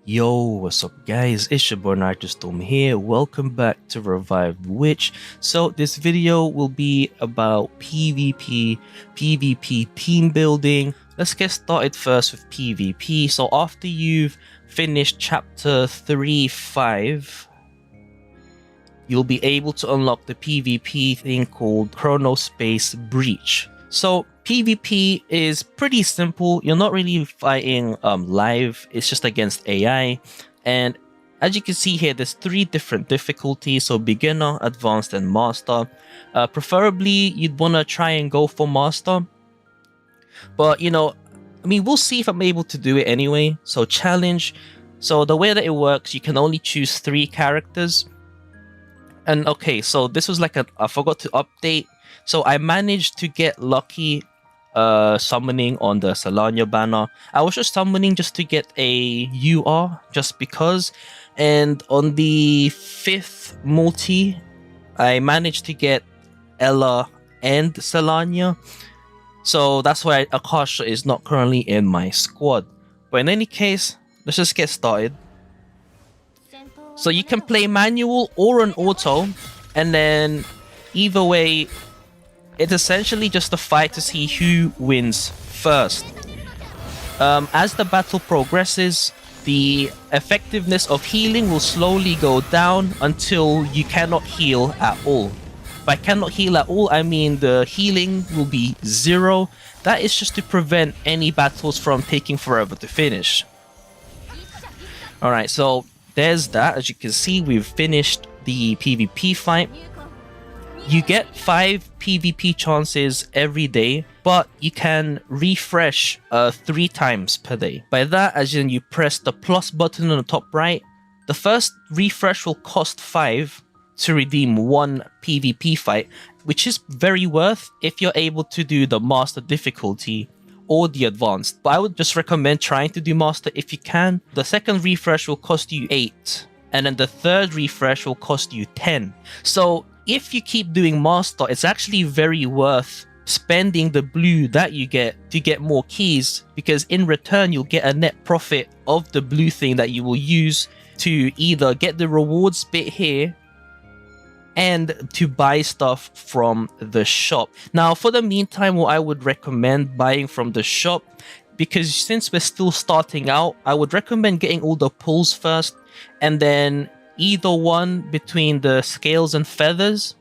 Yo, what's up guys, it's your boy Nitrostorm here, welcome back to Revive Witch. So this video will be about PvP team building. Let's get started first with PvP. So after you've finished chapter 3-5, you'll be able to unlock the PvP thing called Chronospace Breach. So PvP is pretty simple. You're not really fighting live, it's just against AI. And as you can see here, there's 3 different difficulties, so beginner, advanced, and master. Preferably you'd want to try and go for master, but you know, I mean, we'll see if I'm able to do it anyway. So challenge. So the way that it works, you can only choose 3 characters. And okay, so this was like I forgot to update. So I managed to get lucky summoning on the Solania banner. I was just summoning just to get a UR, just because. And on the 5th multi, I managed to get Ella and Solania. So that's why Akasha is not currently in my squad. But in any case, let's just get started. So you can play manual or an auto, and then either way, it's essentially just a fight to see who wins first. As the battle progresses, the effectiveness of healing will slowly go down until you cannot heal at all. By cannot heal at all, I mean the healing will be 0. That is just to prevent any battles from taking forever to finish. Alright, so there's that. As you can see, we've finished the PvP fight. You get 5 PvP chances every day, but you can refresh 3 times per day. By that, as in you press the plus button on the top right, the first refresh will cost 5 to redeem 1 PvP fight, which is very worth if you're able to do the master difficulty or the advanced. But I would just recommend trying to do master if you can. The second refresh will cost you 8, and then the third refresh will cost you 10. So if you keep doing master, it's actually very worth spending the blue that you get to get more keys, because in return you'll get a net profit of the blue thing that you will use to either get the rewards bit here and to buy stuff from the shop. Now for the meantime, what I would recommend buying from the shop, because since we're still starting out, I would recommend getting all the pulls first, and then either one between the scales and feathers,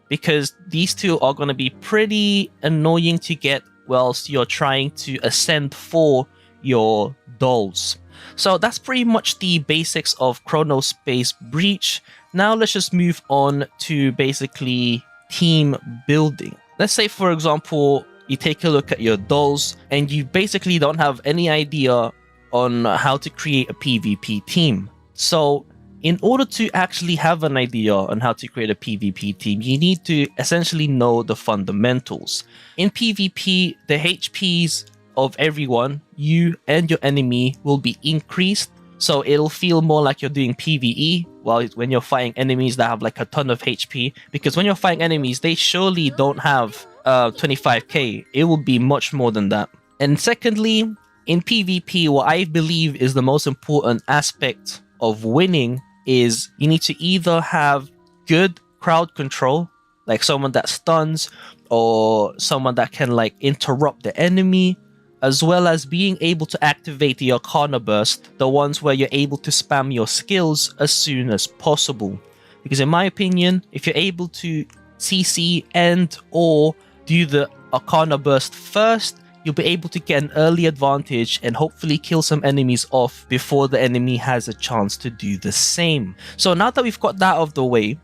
because these 2 are going to be pretty annoying to get whilst you're trying to ascend for your dolls. So that's pretty much the basics of Chronospace Breach. Now let's just move on to basically team building. Let's say, for example, you take a look at your dolls and you basically don't have any idea on how to create a PvP team. So in order to actually have an idea on how to create a PvP team, you need to essentially know the fundamentals. In PvP, the HPs of everyone, you and your enemy, will be increased. So it'll feel more like you're doing PvE, while when you're fighting enemies that have like a ton of HP. Because when you're fighting enemies, they surely don't have 25k. It will be much more than that. And secondly, in PvP, what I believe is the most important aspect of winning is you need to either have good crowd control, like someone that stuns or someone that can like interrupt the enemy, as well as being able to activate the Arcana Burst, the ones where you're able to spam your skills as soon as possible. Because in my opinion, if you're able to CC and or do the Arcana Burst first, you'll be able to get an early advantage and hopefully kill some enemies off before the enemy has a chance to do the same. So now that we've got that out of the way,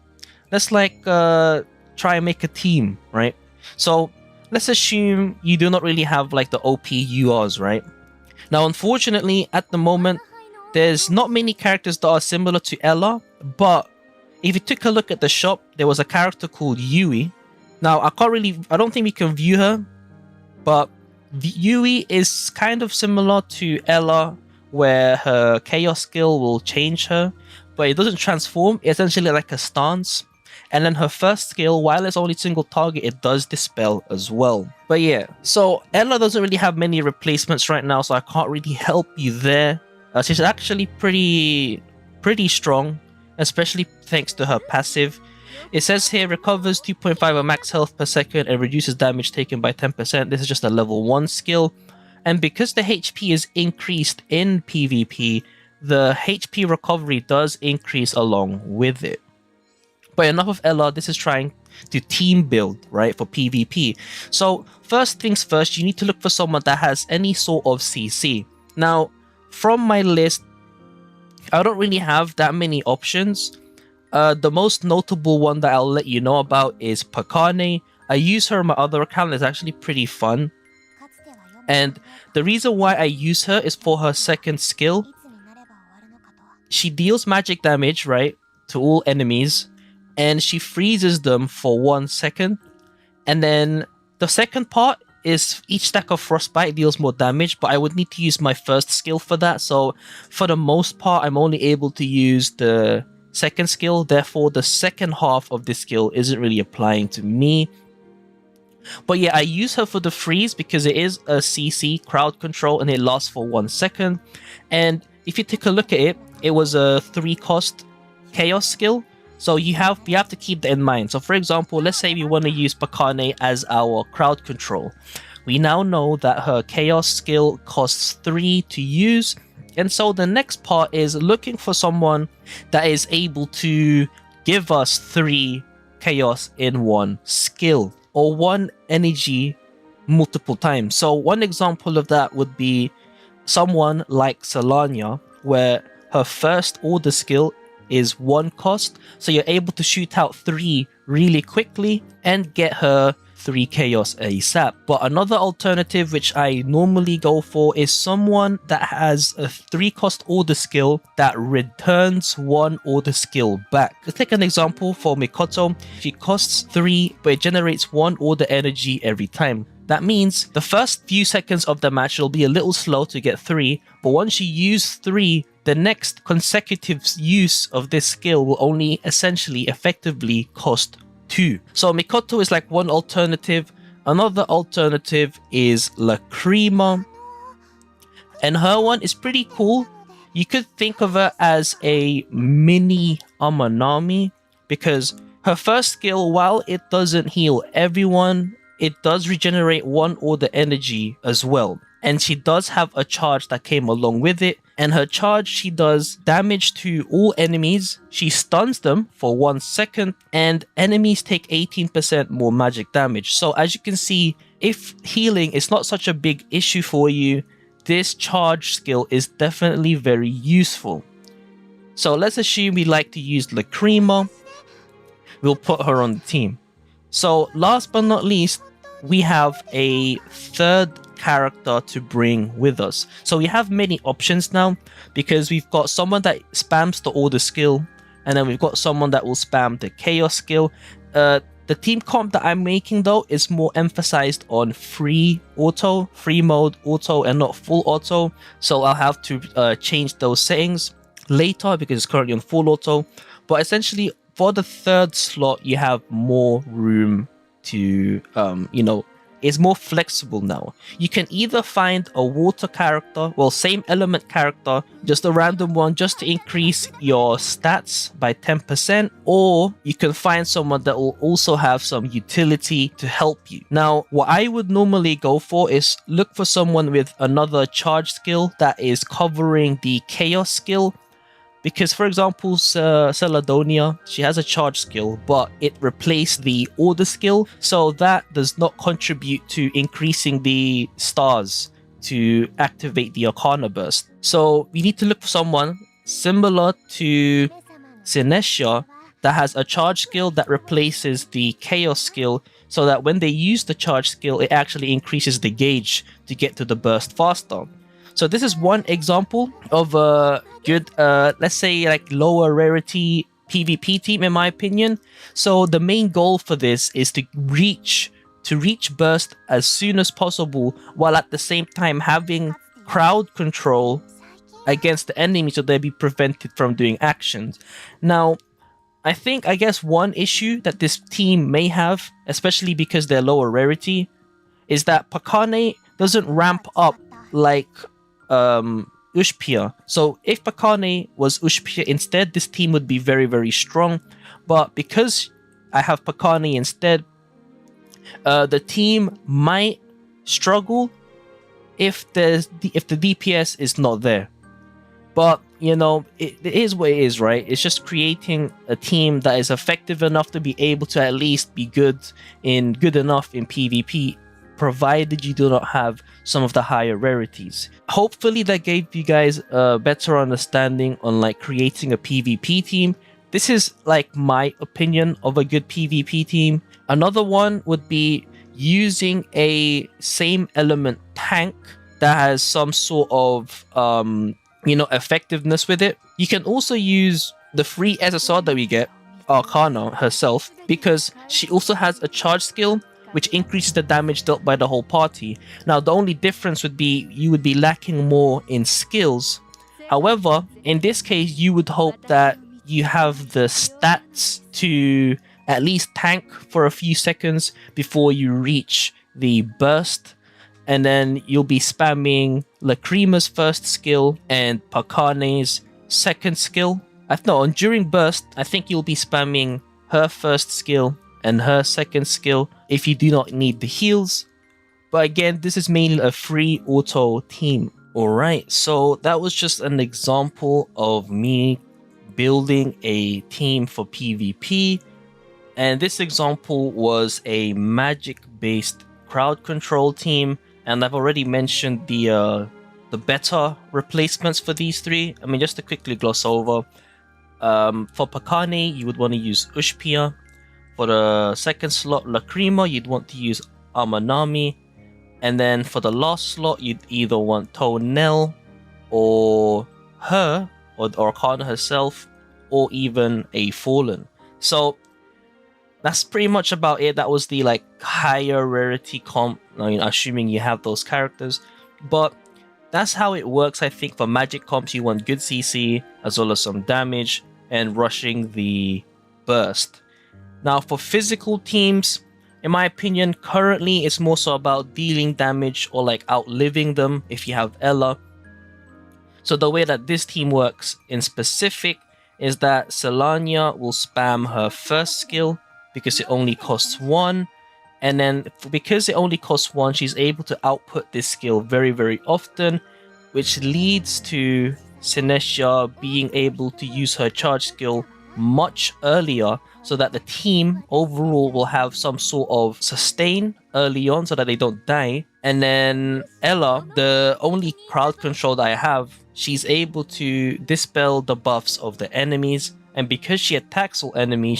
let's like try and make a team, right? So let's assume you do not really have like the OP URs, right? Now unfortunately at the moment there's not many characters that are similar to Ella, but if you took a look at the shop, there was a character called Yui. Now I don't think we can view her, but Yui is kind of similar to Ella, where her chaos skill will change her, but it doesn't transform. It's essentially like a stance. And then her first skill, while it's only single target, it does dispel as well. But yeah, so Ella doesn't really have many replacements right now, so I can't really help you there. She's actually pretty strong, especially thanks to her passive. It says here recovers 2.5 of max health per second and reduces damage taken by 10%. This is just a level 1 skill. And because the HP is increased in PvP, the HP recovery does increase along with it. But enough of Ella, this is trying to team build, right, for PvP. So first things first, you need to look for someone that has any sort of CC. Now, from my list, I don't really have that many options. The most notable one that I'll let you know about is Pakane. I use her on my other account. It's actually pretty fun. And the reason why I use her is for her second skill. She deals magic damage, right, to all enemies. And she freezes them for 1 second. And then the second part is each stack of frostbite deals more damage, but I would need to use my first skill for that. So for the most part, I'm only able to use the second skill. Therefore, the second half of this skill isn't really applying to me. But yeah, I use her for the freeze because it is a CC, crowd control, and it lasts for 1 second. And if you take a look at it, it was a 3-cost chaos skill. So you have to keep that in mind. So for example, let's say we want to use Pakane as our crowd control. We now know that her chaos skill costs 3 to use. And so the next part is looking for someone that is able to give us 3 chaos in 1 skill or 1 energy multiple times. So one example of that would be someone like Solania, where her first order skill is 1 cost, so you're able to shoot out 3 really quickly and get her 3 chaos ASAP. But another alternative which I normally go for is someone that has a 3-cost order skill that returns 1 order skill back. Let's take an example for Mikoto. She costs 3, but it generates 1 order energy every time. That means the first few seconds of the match will be a little slow to get 3, but once you use 3, the next consecutive use of this skill will only essentially effectively cost 2. So Mikoto is like one alternative. Another alternative is Lacrima, and her one is pretty cool. You could think of her as a mini Amanami because her first skill, while it doesn't heal everyone, it does regenerate 1 order energy as well. And she does have a charge that came along with it. And her charge, she does damage to all enemies. She stuns them for 1 second. And enemies take 18% more magic damage. So as you can see, if healing is not such a big issue for you, this charge skill is definitely very useful. So let's assume we like to use Lacrima. We'll put her on the team. So last but not least, we have a third character to bring with us. So we have many options now because we've got someone that spams the order skill, and then we've got someone that will spam the chaos skill. The team comp that I'm making though is more emphasized on free mode auto, and not full auto. So I'll have to change those settings later because it's currently on full auto. But essentially, for the third slot, you have more room to, it's more flexible now. You can either find a water character, well, same element character, just a random one just to increase your stats by 10%, or you can find someone that will also have some utility to help you. Now, what I would normally go for is look for someone with another charge skill that is covering the chaos skill. Because, for example, Celadonia, she has a charge skill, but it replaced the order skill, so that does not contribute to increasing the stars to activate the Arcana Burst. So we need to look for someone similar to Sinesha that has a charge skill that replaces the chaos skill, so that when they use the charge skill, it actually increases the gauge to get to the burst faster. So this is one example of a good, let's say, like lower rarity PvP team, in my opinion. So the main goal for this is to reach burst as soon as possible, while at the same time having crowd control against the enemy, so they'll be prevented from doing actions. Now, I guess one issue that this team may have, especially because they're lower rarity, is that Pakane doesn't ramp up like ushpia. So if Pakane was ushpia instead, this team would be very, very strong. But because I have Pakane instead, the team might struggle if the DPS is not there. But you know, it is what it is, right? It's just creating a team that is effective enough to be able to at least be good enough in PvP, provided you do not have some of the higher rarities. Hopefully that gave you guys a better understanding on like creating a PvP team. This is like my opinion of a good PvP team. Another one would be using a same element tank that has some sort of effectiveness with it. You can also use the free SSR that we get, Arcana herself, because she also has a charge skill which increases the damage dealt by the whole party. Now the only difference would be you would be lacking more in skills. However, in this case you would hope that you have the stats to at least tank for a few seconds before you reach the burst, and then you'll be spamming Lacrima's first skill and Pakane's second skill. During burst, I think you'll be spamming her first skill and her second skill if you do not need the heals. But again, this is mainly a free auto team. Alright, so that was just an example of me building a team for PvP. And this example was a magic based crowd control team, and I've already mentioned the better replacements for these three. I mean, just to quickly gloss over, for Pakane you would want to use Ushpia. For the second slot, Lacrima, you'd want to use Amanami, and then for the last slot you'd either want Tonel or her, or Arcana herself, or even a Fallen. So that's pretty much about it. That was the like higher rarity comp, I mean, assuming you have those characters. But that's how it works. I think for magic comps you want good CC as well as some damage and rushing the burst. Now for physical teams, in my opinion, currently it's more so about dealing damage or like outliving them if you have Ella. So the way that this team works in specific is that Selania will spam her first skill because it only costs 1, and then because it only costs 1, she's able to output this skill very, very often, which leads to Sinesha being able to use her charge skill much earlier, so that the team overall will have some sort of sustain early on so that they don't die. And then Ella, the only crowd control that I have, she's able to dispel the buffs of the enemies, and because she attacks all enemies,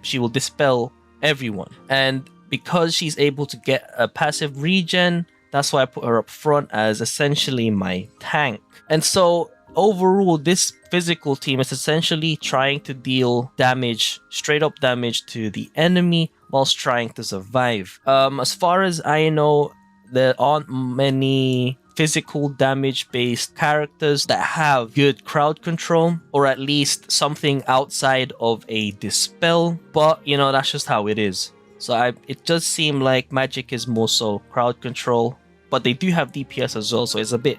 she will dispel everyone. And because she's able to get a passive regen, that's why I put her up front as essentially my tank. And so overall, this physical team is essentially trying to deal damage, straight up damage to the enemy whilst trying to survive. As far as I know, there aren't many physical damage based characters that have good crowd control, or at least something outside of a dispel, but you know, that's just how it is. So it does seem like magic is more so crowd control, but they do have DPS as well, so it's a bit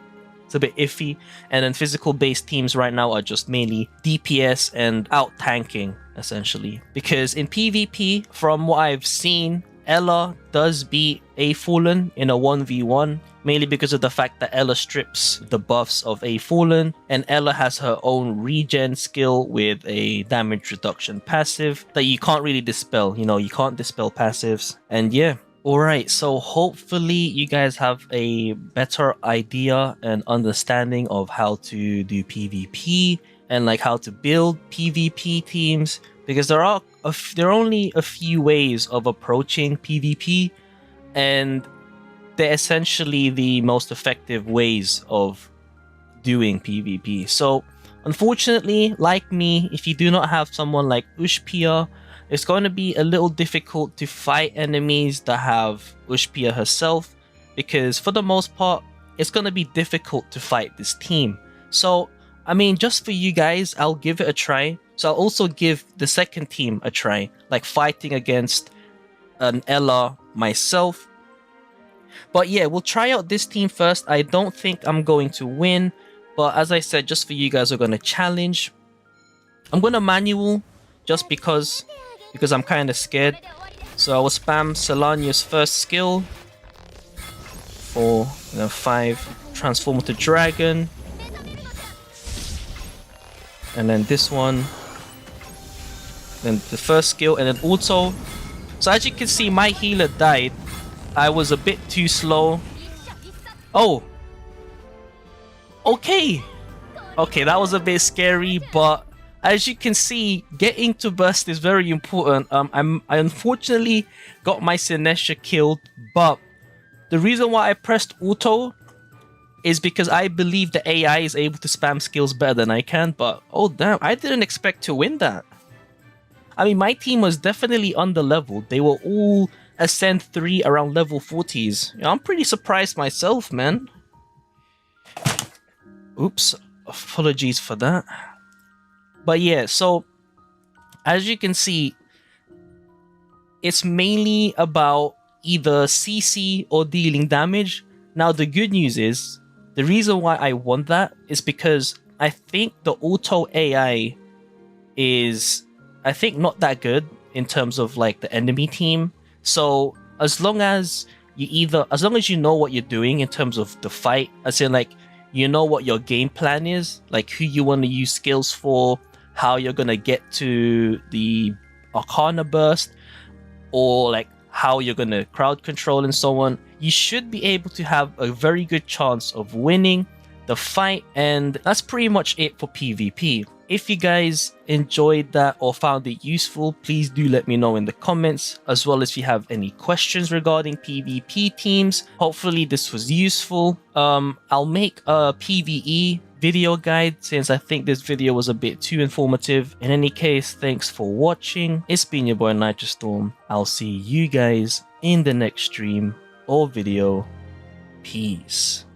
iffy. And then physical based teams right now are just mainly DPS and out tanking essentially, because in PvP, from what I've seen, Ella does beat a Fallen in a 1v1, mainly because of the fact that Ella strips the buffs of a Fallen, and Ella has her own regen skill with a damage reduction passive that you can't really dispel. You know, you can't dispel passives. And yeah. Alright, so hopefully you guys have a better idea and understanding of how to do PvP and like how to build PvP teams, because there are only a few ways of approaching PvP, and they're essentially the most effective ways of doing PvP. So unfortunately, like me, if you do not have someone like Ushpia, it's going to be a little difficult to fight enemies that have Ushpia herself, because for the most part, it's going to be difficult to fight this team. So, I mean, just for you guys, I'll give it a try. So I'll also give the second team a try, like fighting against an Ella myself. But yeah, we'll try out this team first. I don't think I'm going to win, But as I said, just for you guys, we're going to challenge. I'm going to manual just because I'm kind of scared. So I will spam Solania's first skill for 5 transform to dragon. And then this one. Then the first skill and then auto. So as you can see, my healer died. I was a bit too slow. Oh. Okay. Okay, that was a bit scary, but as you can see, getting to burst is very important. I unfortunately got my Sinesha killed, but the reason why I pressed auto is because I believe the AI is able to spam skills better than I can, but oh damn, I didn't expect to win that. I mean, my team was definitely under-leveled. They were all Ascent 3 around level 40s. I'm pretty surprised myself, man. Oops, apologies for that. But yeah, so as you can see, it's mainly about either CC or dealing damage. Now, the good news is, the reason why I want that is because I think the auto AI is, I think, not that good in terms of like the enemy team. So as long as you know what you're doing in terms of the fight, as in like, you know what your game plan is, like who you want to use skills for, how you're going to get to the Arcana burst, or like how you're going to crowd control and so on, you should be able to have a very good chance of winning the fight. And that's pretty much it for PvP. If you guys enjoyed that or found it useful, please do let me know in the comments, as well as if you have any questions regarding PvP teams. Hopefully this was useful. I'll make a PvE video guide since I think this video was a bit too informative. In any case, thanks for watching. It's been your boy Nitrostorm. I'll see you guys in the next stream or video. Peace.